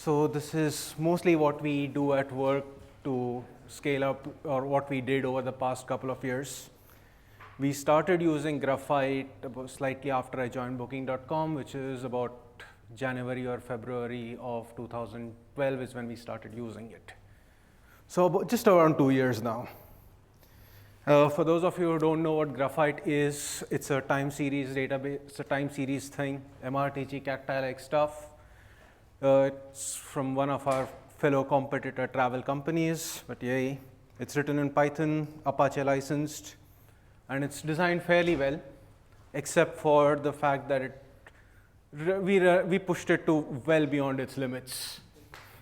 So this is mostly what we do at work to scale up, or what we did over the past couple of years. We started using Graphite about slightly after I joined booking.com, which is about January or February of 2012 is when we started using it. So about just around 2 years now. For those of you who don't know what Graphite is, it's a time series database, it's a time series thing, MRTG, cacti-like stuff. It's from one of our fellow competitor travel companies, but yay. It's written in Python, Apache licensed, and it's designed fairly well, except for the fact that we pushed it to well beyond its limits.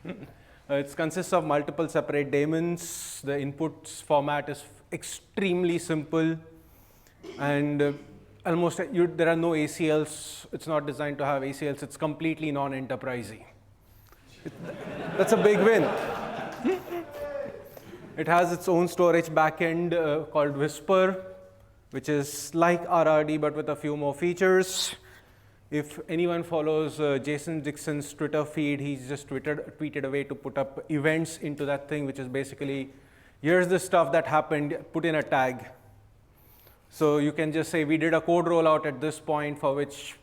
It consists of multiple separate daemons. The inputs format is extremely simple, and there are no ACLs. It's not designed to have ACLs. It's completely non-enterprisey. That's a big win. It has its own storage backend called Whisper, which is like RRD but with a few more features. If anyone follows Jason Dixon's Twitter feed, he's just tweeted a way to put up events into that thing, which is basically, here's the stuff that happened, put in a tag. So you can just say, we did a code rollout at this point for which,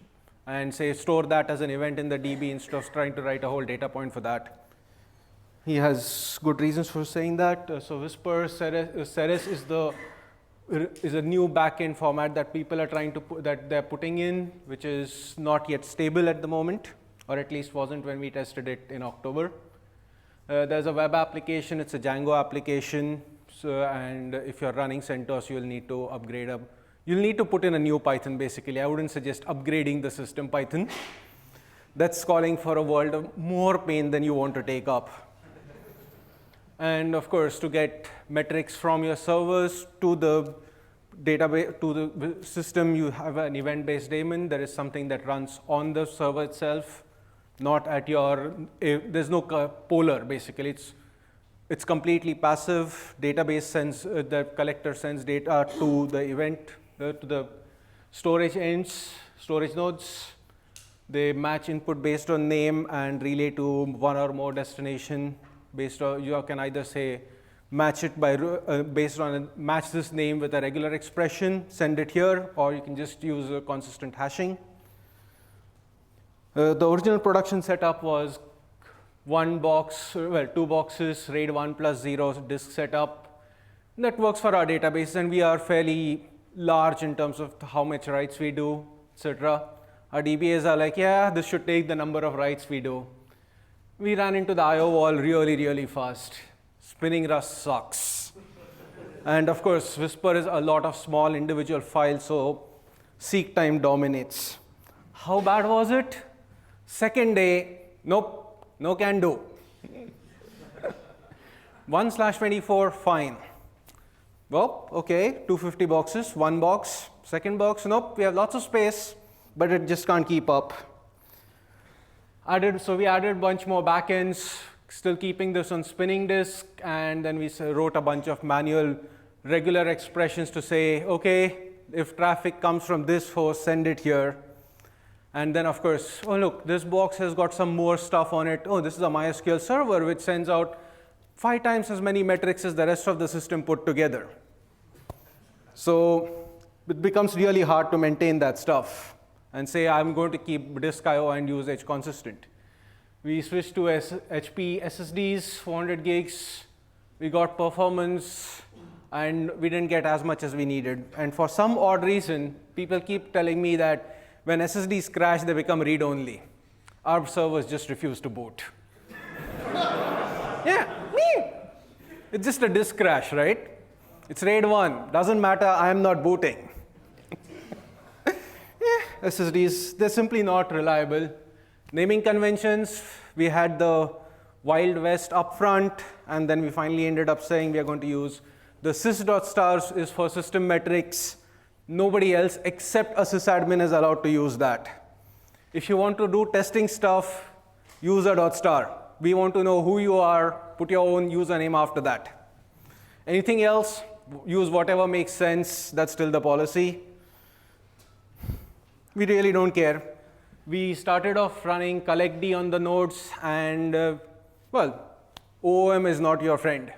and say, store that as an event in the DB instead of trying to write a whole data point for that. He has good reasons for saying that. So Whisper, Ceres is a new backend format that people are trying to that they're putting in, which is not yet stable at the moment, or at least wasn't when we tested it in October. There's a web application. It's a Django application. So, and if you're running CentOS, you'll need to upgrade up. You'll need to put in a new Python, basically. I wouldn't suggest upgrading the system Python. That's calling for a world of more pain than you want to take up. And of course, to get metrics from your servers to the database, to the system, you have an event-based daemon. There is something that runs on the server itself, not at your, there's no polar, basically. It's completely passive. Database sends, the collector sends data to the event, to the storage ends, storage nodes. They match input based on name and relay to one or more destination based on, you can either say, match it by, based on, match this name with a regular expression, send it here, or you can just use a consistent hashing. The original production setup was one box, well, 2 boxes, RAID 1 plus 0 disk setup. That works for our database, and we are fairly large in terms of how much writes we do, etc. Our DBAs are like, yeah, this should take the number of writes we do. We ran into the I/O wall really, really fast. Spinning Rust sucks. And of course, Whisper is a lot of small individual files, so seek time dominates. How bad was it? Second day, nope, no can do. 1/24, fine. Well, okay, 250 boxes, 1 box. Second box, nope, we have lots of space, but it just can't keep up. So we added a bunch more backends, still keeping this on spinning disk, and then we wrote a bunch of manual regular expressions to say, okay, if traffic comes from this host, send it here. And then, of course, oh, look, this box has got some more stuff on it. Oh, this is a MySQL server, which sends out 5 times as many metrics as the rest of the system put together. So it becomes really hard to maintain that stuff and say, I'm going to keep disk I/O and usage consistent. We switched to HP SSDs, 400 gigs. We got performance, and we didn't get as much as we needed. And for some odd reason, people keep telling me that when SSDs crash, they become read-only. Our servers just refuse to boot. Yeah, me. It's just a disk crash, right? It's RAID 1. Doesn't matter, I am not booting. Yeah, SSDs, they're simply not reliable. Naming conventions, we had the Wild West up front, and then we finally ended up saying we are going to use the sys.stars is for system metrics. Nobody else except a sysadmin is allowed to use that. If you want to do testing stuff, user.star. We want to know who you are, put your own username after that. Anything else, use whatever makes sense, that's still the policy. We really don't care. We started off running collectd on the nodes, and well, OOM is not your friend.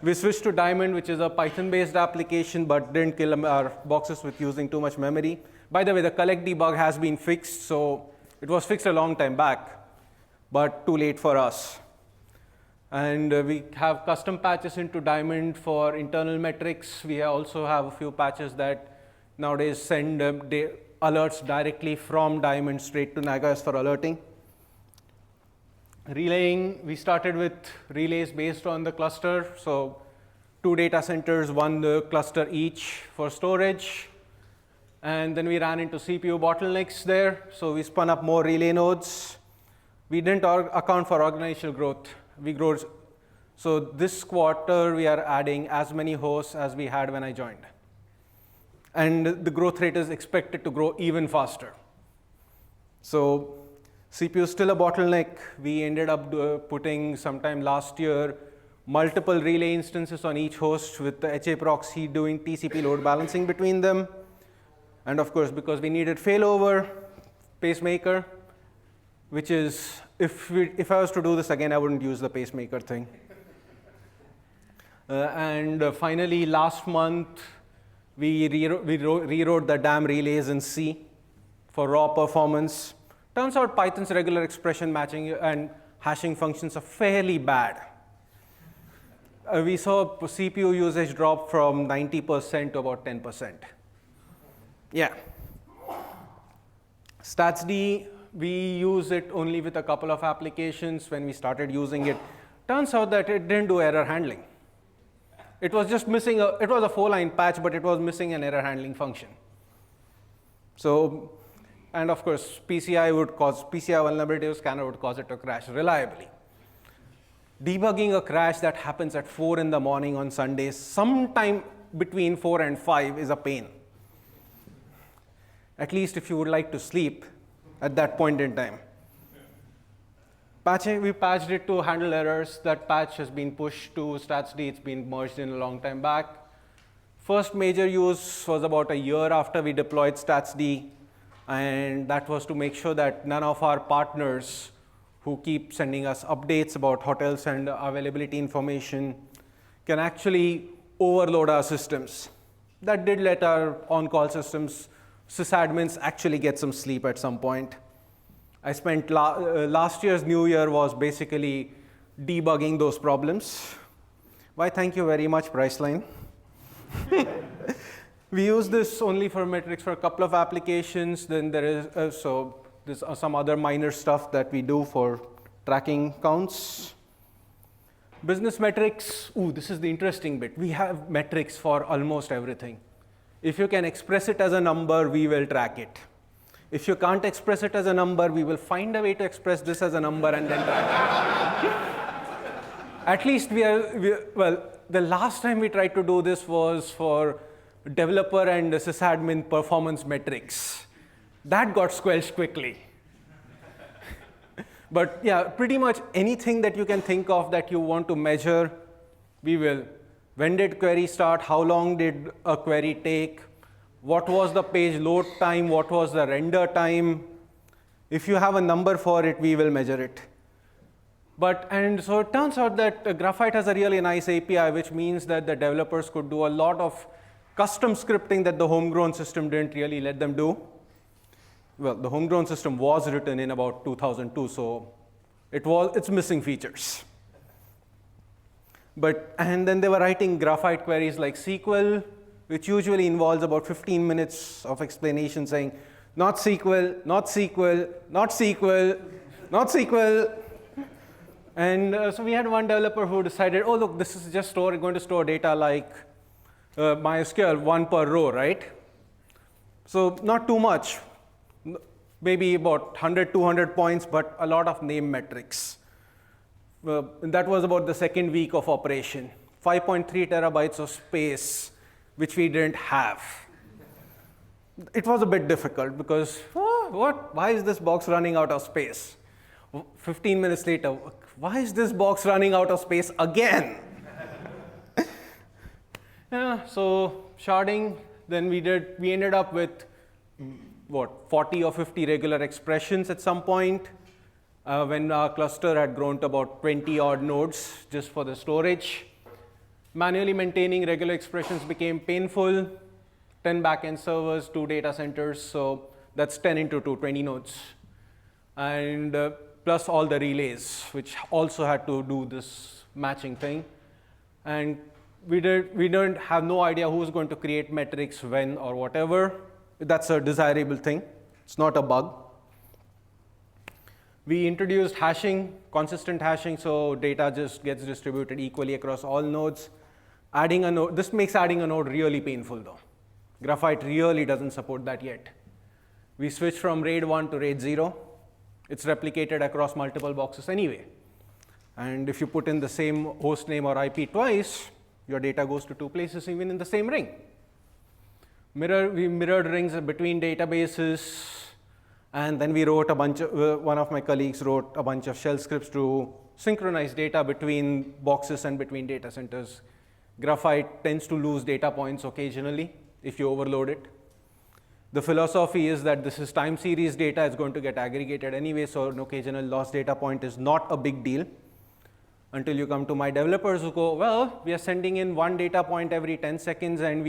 We switched to Diamond, which is a Python-based application, but didn't kill our boxes with using too much memory. By the way, the collectd bug has been fixed, so it was fixed a long time back, but too late for us. And we have custom patches into Diamond for internal metrics. We also have a few patches that nowadays send alerts directly from Diamond straight to Nagios for alerting. Relaying, we started with relays based on the cluster. So 2 data centers, 1 cluster each for storage. And then we ran into CPU bottlenecks there. So we spun up more relay nodes. We didn't account for organizational growth. We grew. So this quarter, we are adding as many hosts as we had when I joined. And the growth rate is expected to grow even faster. So CPU is still a bottleneck. We ended up putting sometime last year multiple relay instances on each host with the HA proxy doing TCP load balancing between them. And of course, because we needed failover, pacemaker, which is, if I was to do this again, I wouldn't use the pacemaker thing. And finally, last month, we rewrote the damn relays in C for raw performance. Turns out Python's regular expression matching and hashing functions are fairly bad. We saw CPU usage drop from 90% to about 10%. Yeah. StatsD, we use it only with a couple of applications. When we started using it, turns out that it didn't do error handling. It was just missing it was a 4-line patch, but it was missing an error handling function. So, and of course, PCI vulnerability scanner would cause it to crash reliably. Debugging a crash that happens at 4 in the morning on Sundays, sometime between 4 and 5 is a pain. At least if you would like to sleep at that point in time. Patching, we patched it to handle errors. That patch has been pushed to StatsD. It's been merged in a long time back. First major use was about a year after we deployed StatsD. And that was to make sure that none of our partners who keep sending us updates about hotels and availability information can actually overload our systems. That did let our on-call systems, sysadmins, actually get some sleep at some point. I spent last year's New Year was basically debugging those problems. Why, thank you very much, Priceline. We use this only for metrics for a couple of applications. Then there is there's some other minor stuff that we do for tracking counts. Business metrics. Ooh, this is the interesting bit. We have metrics for almost everything. If you can express it as a number, we will track it. If you can't express it as a number, we will find a way to express this as a number and then track it. At least well, the last time we tried to do this was for developer and sysadmin performance metrics. That got squelched quickly. But yeah, pretty much anything that you can think of that you want to measure, we will. When did query start? How long did a query take? What was the page load time? What was the render time? If you have a number for it, we will measure it. And so it turns out that Graphite has a really nice API, which means that the developers could do a lot of custom scripting that the homegrown system didn't really let them do. Well, the homegrown system was written in about 2002, so it's missing features. And then they were writing Graphite queries like SQL, which usually involves about 15 minutes of explanation saying, not SQL, not SQL, not SQL, not SQL. And so we had one developer who decided, oh, look, this is just going to store data like MySQL, 1 per row, right? So not too much, maybe about 100, 200 points, but a lot of name metrics. That was about the second week of operation. 5.3 terabytes of space, which we didn't have. It was a bit difficult because, why is this box running out of space? 15 minutes later, why is this box running out of space again? Yeah, so sharding, then we ended up with what, 40 or 50 regular expressions at some point when our cluster had grown to about 20 odd nodes just for the storage. Manually maintaining regular expressions became painful. 10 backend servers, 2 data centers, so that's 10 into 2, 20 nodes. And plus all the relays, which also had to do this matching thing. And we don't have no idea who's going to create metrics when or whatever. That's a desirable thing. It's not a bug. We introduced hashing, consistent hashing, so data just gets distributed equally across all nodes. Adding a node, this makes adding a node really painful though. Graphite really doesn't support that yet. We switched from RAID 1 to RAID 0. It's replicated across multiple boxes anyway. And if you put in the same host name or IP twice, your data goes to 2 places even in the same ring. We mirrored rings between databases, and then we wrote a bunch of, one of my colleagues wrote a bunch of shell scripts to synchronize data between boxes and between data centers. Graphite tends to lose data points occasionally if you overload it. The philosophy is that this is time series data, it's going to get aggregated anyway, so an occasional lost data point is not a big deal. Until you come to my developers who go, well, we are sending in 1 data point every 10 seconds and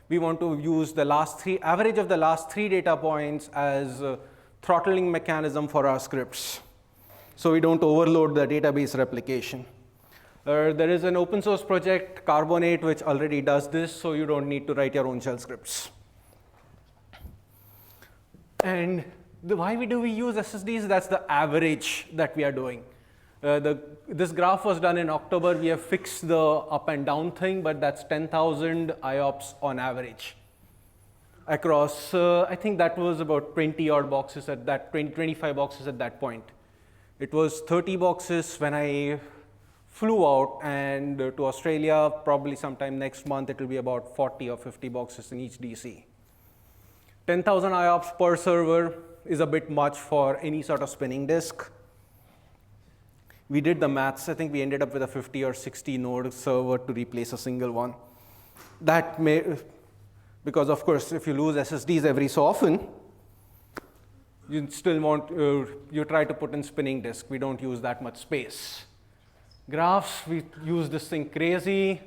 we want to use the average of the last 3 data points as a throttling mechanism for our scripts, so we don't overload the database replication. There is an open source project, Carbonate, which already does this, so you don't need to write your own shell scripts. And why do we use SSDs? That's the average that we are doing. This graph was done in October. We have fixed the up and down thing, but that's 10,000 IOPS on average across, I think that was about 20 odd boxes at that, 25 boxes at that point. It was 30 boxes when I flew out, and to Australia, probably sometime next month, it will be about 40 or 50 boxes in each DC. 10,000 IOPS per server is a bit much for any sort of spinning disk. We did the maths. I think we ended up with a 50 or 60 node server to replace a single one. That may, because of course, if you lose SSDs every so often, you still want, you try to put in spinning disk. We don't use that much space. Graphs, we use this thing crazy.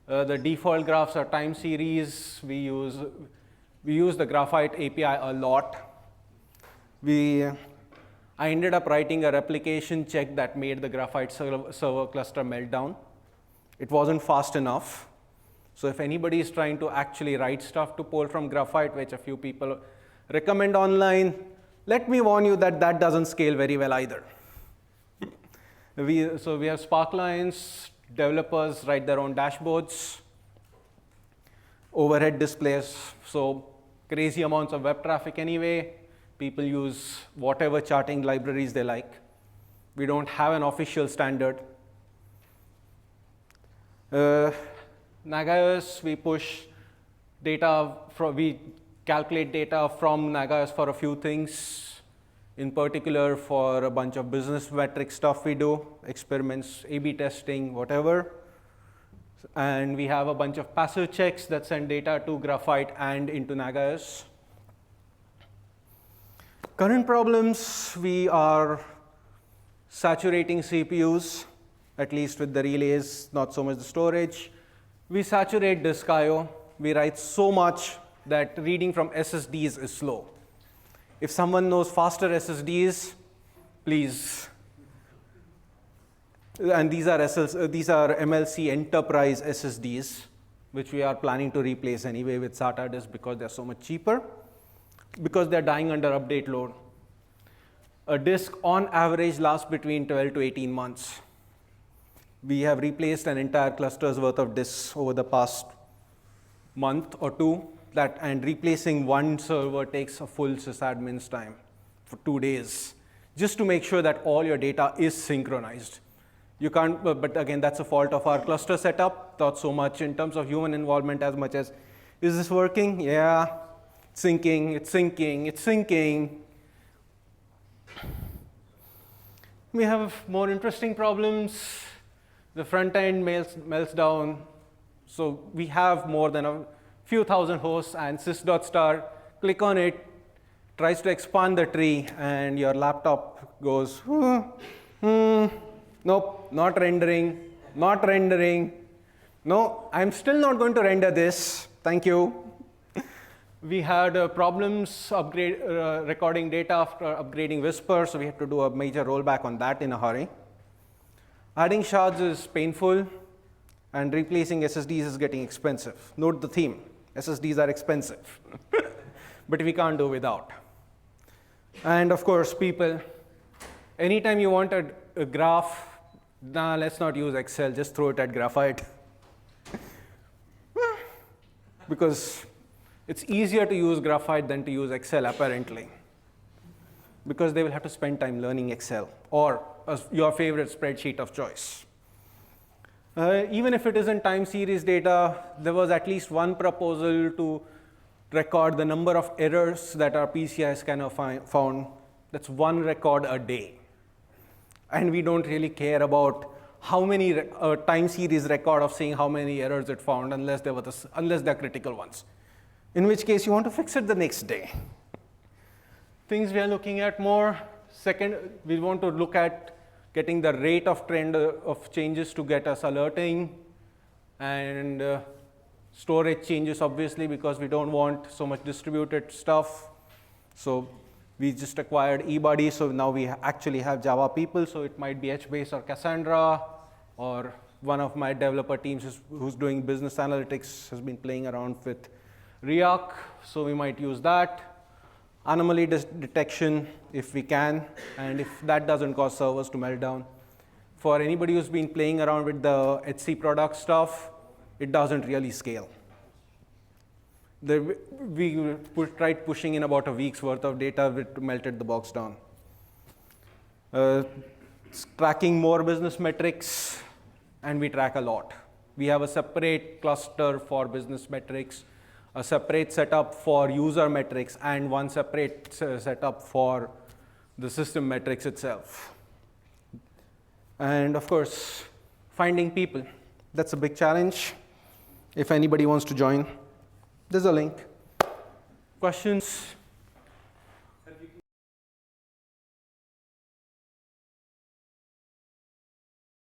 The default graphs are time series. We use the Graphite API a lot. I ended up writing a replication check that made the Graphite server cluster melt down. It wasn't fast enough. So if anybody is trying to actually write stuff to pull from Graphite, which a few people recommend online, let me warn you that that doesn't scale very well either. So we have Spark clients, developers write their own dashboards, overhead displays, so crazy amounts of web traffic anyway. People use whatever charting libraries they like. We don't have an official standard. NagIOS, we push data, we calculate data from NagIOS for a few things. In particular, for a bunch of business metric stuff we do, experiments, A/B testing, whatever. And we have a bunch of passive checks that send data to Graphite and into NagIOS. Current problems, we are saturating CPUs, at least with the relays, not so much the storage. We saturate disk I/O. We write so much that reading from SSDs is slow. If someone knows faster SSDs, please. And these are MLC Enterprise SSDs, which we are planning to replace anyway with SATA disk because they're so much cheaper, because they're dying under update load. A disk on average lasts between 12 to 18 months. We have replaced an entire cluster's worth of disks over the past month or two. And replacing one server takes a full sysadmin's time for 2 days, just to make sure that all your data is synchronized. You can't, but again, that's a fault of our cluster setup, not so much in terms of human involvement as much as, is this working? Yeah, it's syncing, it's syncing, it's syncing. We have more interesting problems. The front end melts down. So we have more than a few thousand hosts, and sys.star, click on it, tries to expand the tree and your laptop goes, nope, not rendering, not rendering. No, I'm still not going to render this. Thank you. We had problems recording data after upgrading Whisper, so we had to do a major rollback on that in a hurry. Adding shards is painful, and replacing SSDs is getting expensive. Note the theme, SSDs are expensive, but we can't do without. And of course, people, anytime you want a graph, nah, let's not use Excel, just throw it at Graphite. Because it's easier to use Graphite than to use Excel, apparently. Because they will have to spend time learning Excel or your favorite spreadsheet of choice. Even if it isn't time series data, there was at least one proposal to record the number of errors that our PCI scanner found. That's one record a day. And we don't really care about how many time series record of saying how many errors it found unless they're critical ones. In which case, you want to fix it the next day. Things we are looking at more. Second, we want to look at getting the rate of trend of changes to get us alerting. And storage changes, obviously, because we don't want so much distributed stuff. So we just acquired eBuddy, so now we actually have Java people. So it might be HBase or Cassandra, or one of my developer teams who's doing business analytics has been playing around with Riak, so we might use that. Anomaly detection if we can, and if that doesn't cause servers to melt down. For anybody who's been playing around with the HC product stuff, it doesn't really scale. We tried pushing in about a week's worth of data, it melted the box down. Tracking more business metrics, and we track a lot. We have a separate cluster for business metrics, a separate setup for user metrics, and one separate setup for the system metrics itself. And of course, finding people. That's a big challenge. If anybody wants to join, there's a link. Questions?